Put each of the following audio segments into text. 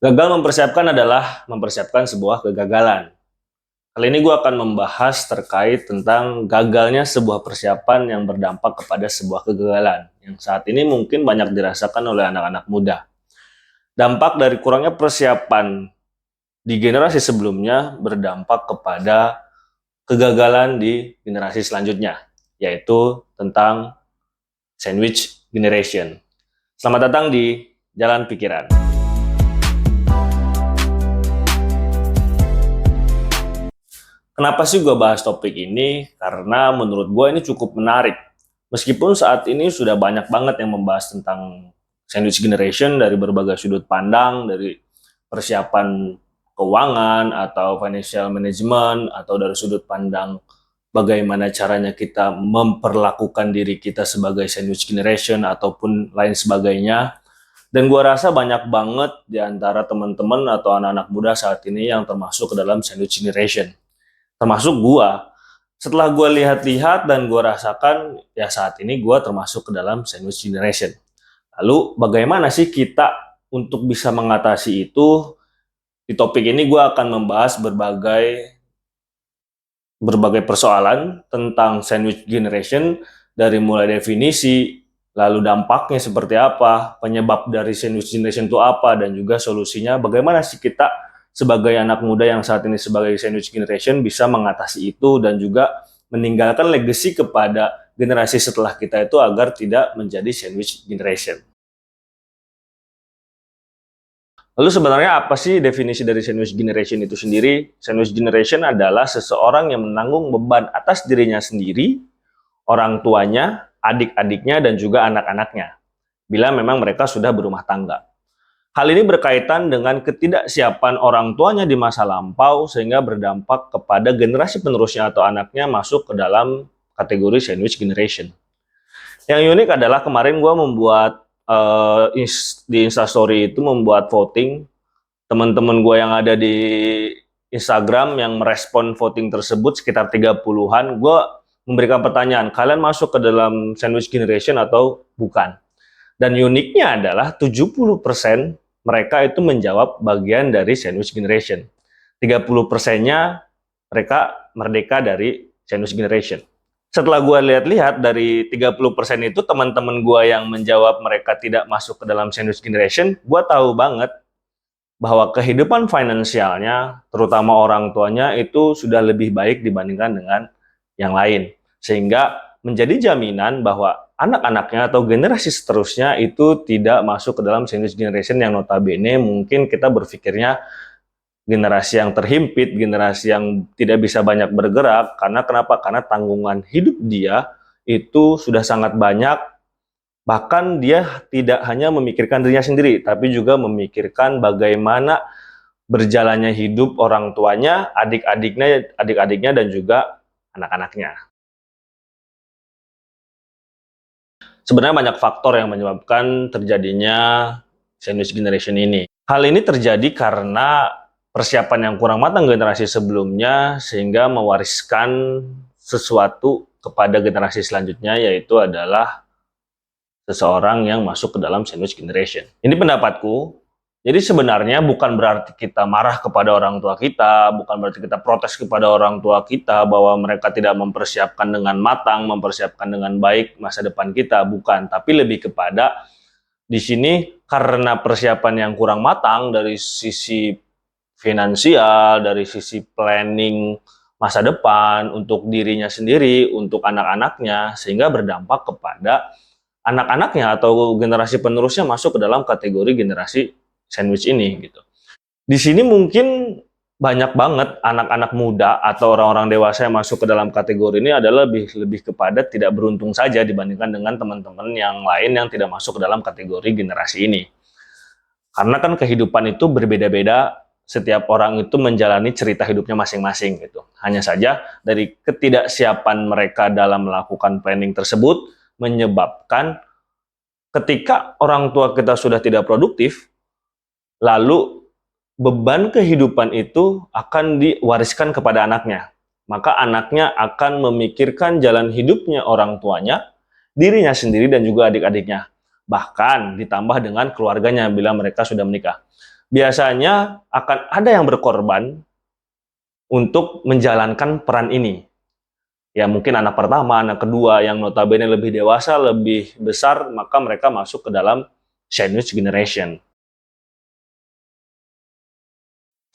Gagal mempersiapkan adalah mempersiapkan sebuah kegagalan. Kali ini gue akan membahas terkait tentang gagalnya sebuah persiapan yang berdampak kepada sebuah kegagalan, yang saat ini mungkin banyak dirasakan oleh anak-anak muda. Dampak dari kurangnya persiapan di generasi sebelumnya berdampak kepada kegagalan di generasi selanjutnya, yaitu tentang sandwich generation. Selamat datang di Jalan Pikiran. Kenapa sih gue bahas topik ini? Karena menurut gue ini cukup menarik. Meskipun saat ini sudah banyak banget yang membahas tentang sandwich generation dari berbagai sudut pandang, dari persiapan keuangan atau financial management, atau dari sudut pandang bagaimana caranya kita memperlakukan diri kita sebagai sandwich generation ataupun lain sebagainya. Dan gue rasa banyak banget di antara teman-teman atau anak-anak muda saat ini yang termasuk ke dalam sandwich generation, termasuk gua. Setelah gua lihat-lihat dan gua rasakan, ya saat ini gua termasuk ke dalam sandwich generation. Lalu bagaimana sih kita untuk bisa mengatasi itu? Di topik ini gua akan membahas berbagai persoalan tentang sandwich generation, dari mulai definisi, lalu dampaknya seperti apa, penyebab dari sandwich generation itu apa, dan juga solusinya bagaimana sih kita sebagai anak muda yang saat ini sebagai sandwich generation bisa mengatasi itu dan juga meninggalkan legacy kepada generasi setelah kita itu agar tidak menjadi sandwich generation. Lalu sebenarnya apa sih definisi dari sandwich generation itu sendiri? Sandwich generation adalah seseorang yang menanggung beban atas dirinya sendiri, orang tuanya, adik-adiknya, dan juga anak-anaknya, bila memang mereka sudah berumah tangga. Hal ini berkaitan dengan ketidaksiapan orang tuanya di masa lampau sehingga berdampak kepada generasi penerusnya atau anaknya masuk ke dalam kategori sandwich generation. Yang unik adalah kemarin gue membuat di Instastory itu membuat voting. Teman-teman gue yang ada di Instagram yang merespon voting tersebut sekitar 30-an, gue memberikan pertanyaan, kalian masuk ke dalam sandwich generation atau bukan? Dan uniknya adalah 70% mereka itu menjawab bagian dari sandwich generation. 30%-nya mereka merdeka dari sandwich generation. Setelah gue lihat-lihat dari 30% itu teman-teman gue yang menjawab mereka tidak masuk ke dalam sandwich generation, gue tahu banget bahwa kehidupan finansialnya, terutama orang tuanya, itu sudah lebih baik dibandingkan dengan yang lain. Sehingga menjadi jaminan bahwa anak-anaknya atau generasi seterusnya itu tidak masuk ke dalam sandwich generation yang notabene mungkin kita berpikirnya generasi yang terhimpit, generasi yang tidak bisa banyak bergerak. Karena kenapa? Karena tanggungan hidup dia itu sudah sangat banyak. Bahkan dia tidak hanya memikirkan dirinya sendiri, tapi juga memikirkan bagaimana berjalannya hidup orang tuanya, adik-adiknya, dan juga anak-anaknya. Sebenarnya banyak faktor yang menyebabkan terjadinya sandwich generation ini. Hal ini terjadi karena persiapan yang kurang matang generasi sebelumnya sehingga mewariskan sesuatu kepada generasi selanjutnya, yaitu adalah seseorang yang masuk ke dalam sandwich generation. Ini pendapatku. Jadi sebenarnya bukan berarti kita marah kepada orang tua kita, bukan berarti kita protes kepada orang tua kita bahwa mereka tidak mempersiapkan dengan matang, mempersiapkan dengan baik masa depan kita, bukan. Tapi lebih kepada di sini karena persiapan yang kurang matang dari sisi finansial, dari sisi planning masa depan untuk dirinya sendiri, untuk anak-anaknya, sehingga berdampak kepada anak-anaknya atau generasi penerusnya masuk ke dalam kategori generasi sandwich ini gitu. Di sini mungkin banyak banget anak-anak muda atau orang-orang dewasa yang masuk ke dalam kategori ini adalah lebih kepada tidak beruntung saja dibandingkan dengan teman-teman yang lain yang tidak masuk ke dalam kategori generasi ini. Karena kan kehidupan itu berbeda-beda, setiap orang itu menjalani cerita hidupnya masing-masing gitu. Hanya saja dari ketidaksiapan mereka dalam melakukan planning tersebut menyebabkan ketika orang tua kita sudah tidak produktif, lalu beban kehidupan itu akan diwariskan kepada anaknya. Maka anaknya akan memikirkan jalan hidupnya orang tuanya, dirinya sendiri, dan juga adik-adiknya. Bahkan ditambah dengan keluarganya bila mereka sudah menikah. biasanya akan ada yang berkorban untuk menjalankan peran ini. Ya mungkin anak pertama, anak kedua yang notabene lebih dewasa, lebih besar, maka mereka masuk ke dalam sandwich generation.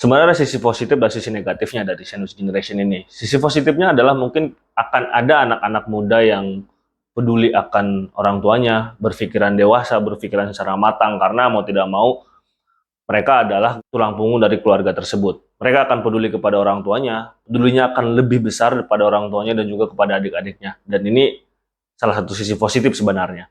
Sebenarnya ada sisi positif dan sisi negatifnya dari sandwich generation ini. Sisi positifnya adalah mungkin akan ada anak-anak muda yang peduli akan orang tuanya, berpikiran dewasa, berpikiran secara matang, karena mau tidak mau mereka adalah tulang punggung dari keluarga tersebut. Mereka akan peduli kepada orang tuanya, pedulinya akan lebih besar daripada orang tuanya dan juga kepada adik-adiknya. Dan ini salah satu sisi positif sebenarnya.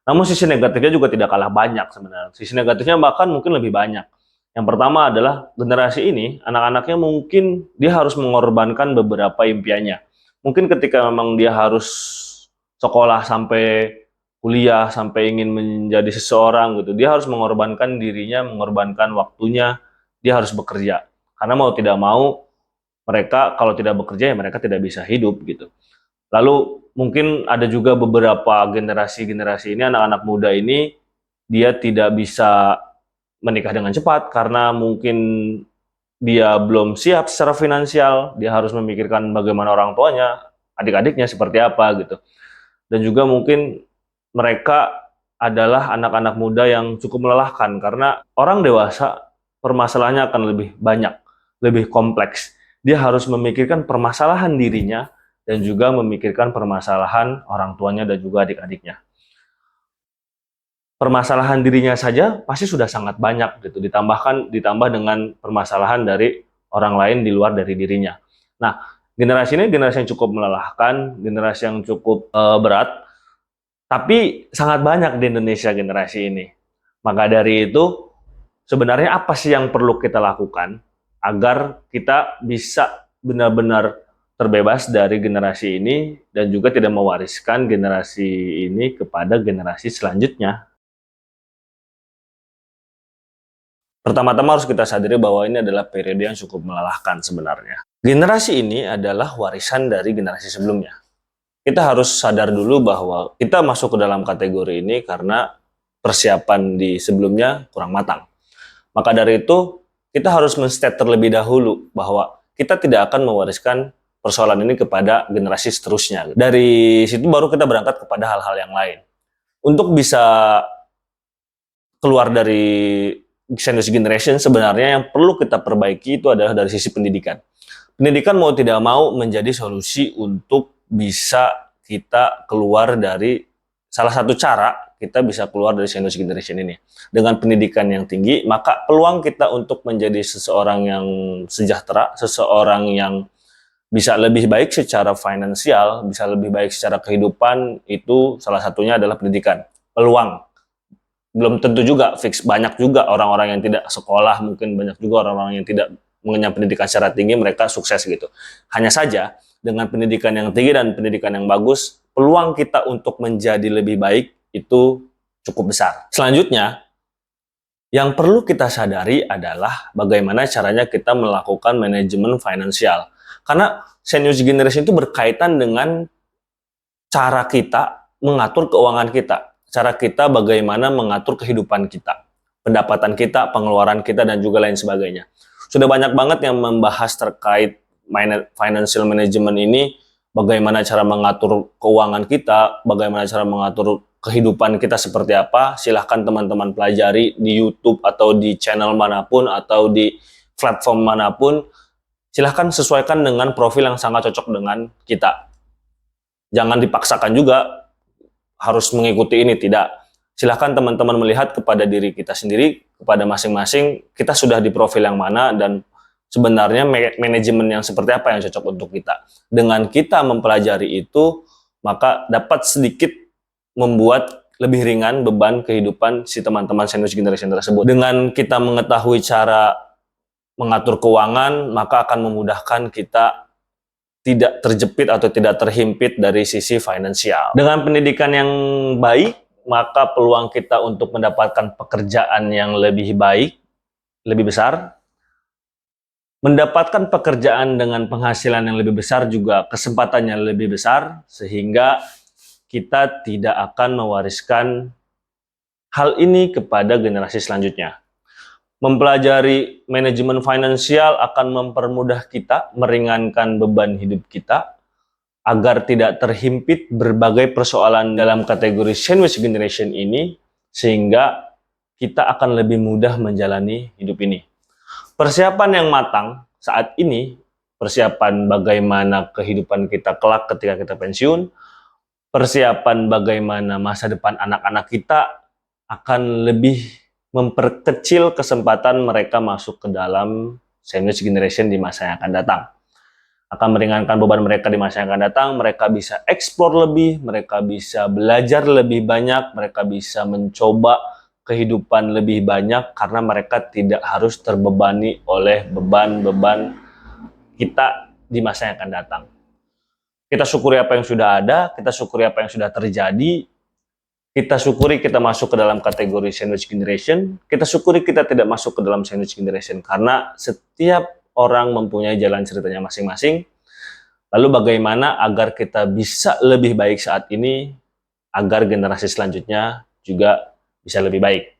Namun sisi negatifnya juga tidak kalah banyak sebenarnya. Sisi negatifnya bahkan mungkin lebih banyak. Yang pertama adalah generasi ini, anak-anaknya mungkin dia harus mengorbankan beberapa impiannya. Mungkin ketika memang dia harus sekolah sampai kuliah, sampai ingin menjadi seseorang gitu, dia harus mengorbankan dirinya, mengorbankan waktunya, dia harus bekerja. Karena mau tidak mau, mereka kalau tidak bekerja ya mereka tidak bisa hidup gitu. Lalu mungkin ada juga beberapa generasi-generasi ini, anak-anak muda ini, dia tidak bisa menikah dengan cepat karena mungkin dia belum siap secara finansial, dia harus memikirkan bagaimana orang tuanya, adik-adiknya seperti apa gitu. Dan juga mungkin mereka adalah anak-anak muda yang cukup melelahkan karena orang dewasa permasalahannya akan lebih banyak, lebih kompleks. Dia harus memikirkan permasalahan dirinya dan juga memikirkan permasalahan orang tuanya dan juga adik-adiknya. Permasalahan dirinya saja pasti sudah sangat banyak gitu, ditambah dengan permasalahan dari orang lain di luar dari dirinya. Nah, generasi ini generasi yang cukup melelahkan, generasi yang cukup berat, tapi sangat banyak di Indonesia generasi ini. Maka dari itu, sebenarnya apa sih yang perlu kita lakukan agar kita bisa benar-benar terbebas dari generasi ini dan juga tidak mewariskan generasi ini kepada generasi selanjutnya. Pertama-tama harus kita sadari bahwa ini adalah periode yang cukup melelahkan sebenarnya. Generasi ini adalah warisan dari generasi sebelumnya. Kita harus sadar dulu bahwa kita masuk ke dalam kategori ini karena persiapan di sebelumnya kurang matang. Maka dari itu, kita harus men-state terlebih dahulu bahwa kita tidak akan mewariskan persoalan ini kepada generasi seterusnya. Dari situ baru kita berangkat kepada hal-hal yang lain. Untuk bisa keluar dari sandwich generation, sebenarnya yang perlu kita perbaiki itu adalah dari sisi pendidikan. Pendidikan mau tidak mau menjadi solusi untuk bisa kita keluar dari, salah satu cara kita bisa keluar dari sandwich generation ini. Dengan pendidikan yang tinggi, maka peluang kita untuk menjadi seseorang yang sejahtera, seseorang yang bisa lebih baik secara finansial, bisa lebih baik secara kehidupan, itu salah satunya adalah pendidikan. Peluang. Belum tentu juga fix, banyak juga orang-orang yang tidak sekolah, mungkin banyak juga orang-orang yang tidak mengenyam pendidikan secara tinggi, mereka sukses gitu. Hanya saja dengan pendidikan yang tinggi dan pendidikan yang bagus, peluang kita untuk menjadi lebih baik itu cukup besar. Selanjutnya, yang perlu kita sadari adalah bagaimana caranya kita melakukan manajemen finansial. Karena sandwich generation itu berkaitan dengan cara kita mengatur keuangan kita. Cara kita bagaimana mengatur kehidupan kita, pendapatan kita, pengeluaran kita, dan juga lain sebagainya. Sudah banyak banget yang membahas terkait financial management ini, bagaimana cara mengatur keuangan kita, bagaimana cara mengatur kehidupan kita seperti apa. Silahkan teman-teman pelajari di YouTube atau di channel manapun atau di platform manapun. Silahkan sesuaikan dengan profil yang sangat cocok dengan kita. Jangan dipaksakan juga harus mengikuti ini, tidak. Silahkan teman-teman melihat kepada diri kita sendiri, kepada masing-masing, kita sudah di profil yang mana, dan sebenarnya manajemen yang seperti apa yang cocok untuk kita. Dengan kita mempelajari itu, maka dapat sedikit membuat lebih ringan beban kehidupan si teman-teman sandwich generation tersebut. Dengan kita mengetahui cara mengatur keuangan, maka akan memudahkan kita tidak terjepit atau tidak terhimpit dari sisi finansial. Dengan pendidikan yang baik, maka peluang kita untuk mendapatkan pekerjaan yang lebih baik, lebih besar. Mendapatkan pekerjaan dengan penghasilan yang lebih besar juga kesempatannya lebih besar, sehingga kita tidak akan mewariskan hal ini kepada generasi selanjutnya. Mempelajari manajemen finansial akan mempermudah kita, meringankan beban hidup kita, agar tidak terhimpit berbagai persoalan dalam kategori sandwich generation ini, sehingga kita akan lebih mudah menjalani hidup ini. Persiapan yang matang saat ini, persiapan bagaimana kehidupan kita kelak ketika kita pensiun, persiapan bagaimana masa depan anak-anak kita akan lebih memperkecil kesempatan mereka masuk ke dalam sandwich generation di masa yang akan datang. Akan meringankan beban mereka di masa yang akan datang, mereka bisa eksplor lebih, mereka bisa belajar lebih banyak, mereka bisa mencoba kehidupan lebih banyak karena mereka tidak harus terbebani oleh beban-beban kita di masa yang akan datang. Kita syukuri apa yang sudah ada, kita syukuri apa yang sudah terjadi, kita syukuri kita masuk ke dalam kategori sandwich generation, kita syukuri kita tidak masuk ke dalam sandwich generation, karena setiap orang mempunyai jalan ceritanya masing-masing. Lalu bagaimana agar kita bisa lebih baik saat ini, agar generasi selanjutnya juga bisa lebih baik.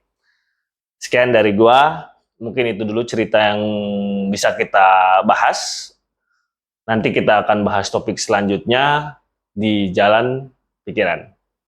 Sekian dari gua, mungkin itu dulu cerita yang bisa kita bahas. Nanti kita akan bahas topik selanjutnya di Jalan Pikiran.